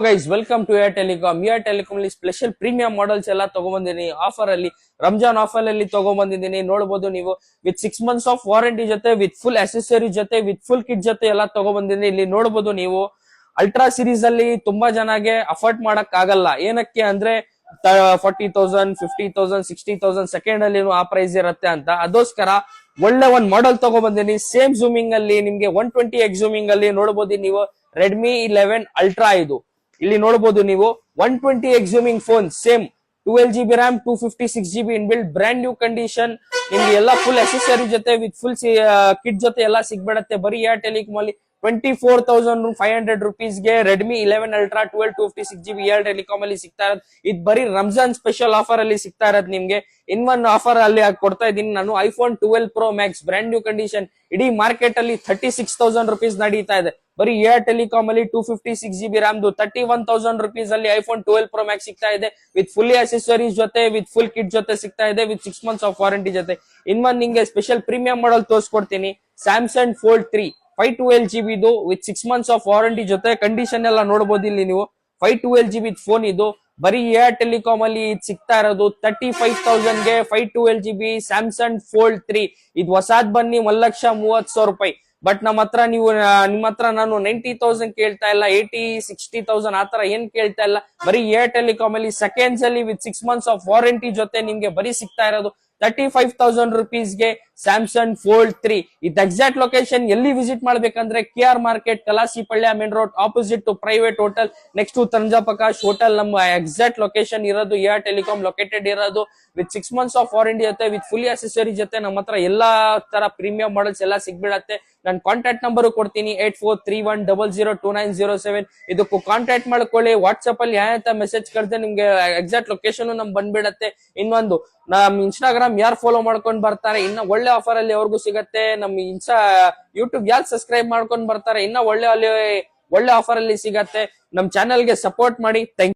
guys welcome to Air Telecom ಅಲ್ಲಿ special premium models ಎಲ್ಲ ತಗೊಂಡ್ಬಂದಿನಿ ಆಫರ್ ಅಲ್ಲಿ ರಂಜಾನ್ ಆಫರ್ ಅಲ್ಲಿ ತಗೊಂಡ್ಬಂದಿದ್ದೀನಿ ನೋಡಬಹುದು ನೀವು ವಿತ್ 6 months ಆಫ್ ವಾರಂಟಿ ಜೊತೆ ವಿತ್ ಫುಲ್ ಅಸೆಸರಿ ಜೊತೆ ವಿತ್ ಫುಲ್ ಕಿಟ್ ಜೊತೆ ಎಲ್ಲ ತಗೊಂಡ್ಬಂದಿದ್ದೀನಿ ಇಲ್ಲಿ ನೋಡಬಹುದು ನೀವು ಅಲ್ಟ್ರಾ ಸೀರೀಸ್ ಅಲ್ಲಿ ತುಂಬಾ ಜನಗೆ ಅಫೋರ್ಡ್ ಮಾಡಕ್ ಆಗಲ್ಲ ಏನಕ್ಕೆ ಅಂದ್ರೆ 40,000 50,000 60,000 ಸೆಕೆಂಡ್ ಅಲ್ಲಿ ಆ ಪ್ರೈಸ್ ಇರುತ್ತೆ ಅಂತ ಅದೋಸ್ಕರ ಒಳ್ಳೆ ಒಂದ್ ಮಾಡೆಲ್ ತಗೊಂಡ್ಬಂದಿನಿ ಸೇಮ್ ಜೂಮಿಂಗ್ ಅಲ್ಲಿ ನಿಮ್ಗೆ 120x ಜೂಮಿಂಗ್ ಅಲ್ಲಿ ನೋಡಬಹುದು ನೀವು ರೆಡ್ಮಿ 11 ಅಲ್ಟ್ರಾ ಇದು ಇಲ್ಲಿ ನೋಡಬಹುದು ನೀವು 120x zooming phone same 12GB RAM 256GB inbuilt brand new condition ನಿಮ್ಗೆ ಎಲ್ಲ ಫುಲ್ ಅಸೆಸರಿ ಜೊತೆ ವಿತ್ ಫುಲ್ ಕಿಟ್ ಜೊತೆ ಎಲ್ಲ ಸಿಗ್ಬಿಡತ್ತೆ ಬರೀ ಏರ್ ಟೆಲಿಕಾಮ್ ಅಲ್ಲಿ 24,500 rupees Redmi 11 ultra 256GB air Telecom ಅಲ್ಲಿ ಸಿಗ್ತಾ ಇರೋದು ಇದು ಬರೀ ರಂಜಾನ್ ಸ್ಪೆಷಲ್ ಆಫರ್ ಅಲ್ಲಿ ಸಿಗ್ತಾ ಇರೋದು ನಿಮ್ಗೆ ಇನ್ನೊಂದು ಆಫರ್ ಅಲ್ಲಿ ಕೊಡ್ತಾ ಇದ್ದೀನಿ ನಾನು iPhone 12 Pro Max brand new condition ಇಡೀ ಮಾರ್ಕೆಟ್ ಅಲ್ಲಿ 36,000 rupees ನಡೀತಾ ಇದೆ ಬರೀ ಏರ್ ಟೆಲಿಕಾಮ್ ಅಲ್ಲಿ 256GB RAM 31,000 rupees ಅಲ್ಲಿ ಐಫೋನ್ 12 Pro Max ಸಿಗ್ತಾ ಇದೆ ವಿತ್ ಫುಲ್ಲಿ ಅಸೆಸರೀಸ್ ಜೊತೆ ವಿತ್ ಫುಲ್ ಕಿಟ್ ಜೊತೆ ಸಿಗ್ತಾ ಇದೆ ವಿತ್ 6 months ಆಫ್ ವಾರಂಟಿ ಜೊತೆ ಇನ್ನೊಂದು ನಿಂಗೆ ಸ್ಪೆಷಲ್ ಪ್ರೀಮಿಯಂ ಮಾಡಲ್ ತೋರಿಸ್ಕೊಡ್ತೀನಿ ಸ್ಯಾಮ್ಸಂಗ್ ಫೋಲ್ಡ್ 3 512GB ಇದು ವಿತ್ 6 months ಆಫ್ ವಾರಂಟಿ ಜೊತೆ ಕಂಡೀಷನ್ ಎಲ್ಲ ನೋಡಬಹುದು ಇಲ್ಲಿ ನೀವು 512GB ಫೋನ್ ಇದು ಬರೀ ಏರ್ ಟೆಲಿಕಾಮ್ ಅಲ್ಲಿ ಸಿಗ್ತಾ ಇರೋದು 35,000 512GB ಸ್ಯಾಮ್ಸಂಗ್ ಫೋಲ್ಡ್ 3 ಇದು ಹೊಸಾದ್ ಬನ್ನಿ 1,30,000 ರೂಪಾಯಿ ಬಟ್ ನಿಮ್ಮ ಹತ್ರ ನಾನು 90,000 ಕೇಳ್ತಾ ಇಲ್ಲ 80,000 60,000 ಆತರ ಏನ್ ಕೇಳ್ತಾ ಇಲ್ಲ ಬರೀ ಏರ್ ಟೆಲಿಕಾಮ್ ಅಲ್ಲಿ ಸೆಕೆಂಡ್ಸ್ ಅಲ್ಲಿ ವಿತ್ 6 months ಆಫ್ ವಾರಂಟಿ ಜೊತೆ ನಿಮ್ಗೆ ಬರೀ ಸಿಗ್ತಾ ಇರೋದು 35,000 rupees ಸ್ಯಾಮ್ಸಂಗ್ ಫೋಲ್ಡ್ 3 ಇದು ಎಕ್ಸಾಕ್ಟ್ ಲೊಕೇಶನ್ ಎಲ್ಲಿ ವಿಸಿಟ್ ಮಾಡ್ಬೇಕಂದ್ರೆ KR market Kalasipalya main road opposite to private hotel next to Thanja Prakash hotel ನಮ್ಮ ಎಕ್ಸಾಕ್ಟ್ ಲೊಕೇಶನ್ ಇರೋದು ಏರ್ ಟೆಲಿಕಾಮ್ ಲೊಕೇಟೆಡ್ ಇರೋದು ವಿತ್ 6 months ಆಫ್ ವಾರಂಟಿ ಜೊತೆ ವಿತ್ ಫುಲ್ಲಿ ಅಸೆಸರಿ ಜೊತೆ ನಮ್ಮ ಹತ್ರ ಎಲ್ಲಾ ತರ ಪ್ರೀಮಿಯಂ ಮಾಡೆಲ್ಸ್ ಎಲ್ಲ ಸಿಗ್ಬಿಡತ್ತೆ ನಾನು ಕಾಂಟ್ಯಾಕ್ಟ್ ನಂಬರ್ ಕೊಡ್ತೀನಿ 8431002907 ಇದಕ್ಕೂ ಕಾಂಟ್ಯಾಕ್ಟ್ ಮಾಡ್ಕೊಳ್ಳಿ ವಾಟ್ಸ್ಆಪ್ ಅಲ್ಲಿ ಯಾವ ಮೆಸೇಜ್ ಕಳ್ದೆ ನಿಮ್ಗೆ ಎಕ್ಸಾಕ್ಟ್ ಲೊಕೇಶನ್ ನಮ್ ಬಂದ್ಬಿಡತ್ತೆ ಇನ್ನೊಂದು ನಮ್ ಇನ್ಸ್ಟಾಗ್ರಾಮ್ ಯಾರು ಫಾಲೋ ಮಾಡ್ಕೊಂಡ್ ಬರ್ತಾರೆ ಇನ್ನ ಒಳ್ಳೆ ಆಫರ್ ಅಲ್ಲಿ ಅವ್ರಿಗೂ ಸಿಗತ್ತೆ ನಮ್ ಯೂಟ್ಯೂಬ್ ಯಾರು ಸಬ್ಸ್ಕ್ರೈಬ್ ಮಾಡ್ಕೊಂಡ್ ಬರ್ತಾರೆ ಇನ್ನ ಒಳ್ಳೆ ಆಫರ್ ಅಲ್ಲಿ ಸಿಗತ್ತೆ ನಮ್ ಚಾನೆಲ್ ಗೆ ಸಪೋರ್ಟ್ ಮಾಡಿ ಥ್ಯಾಂಕ್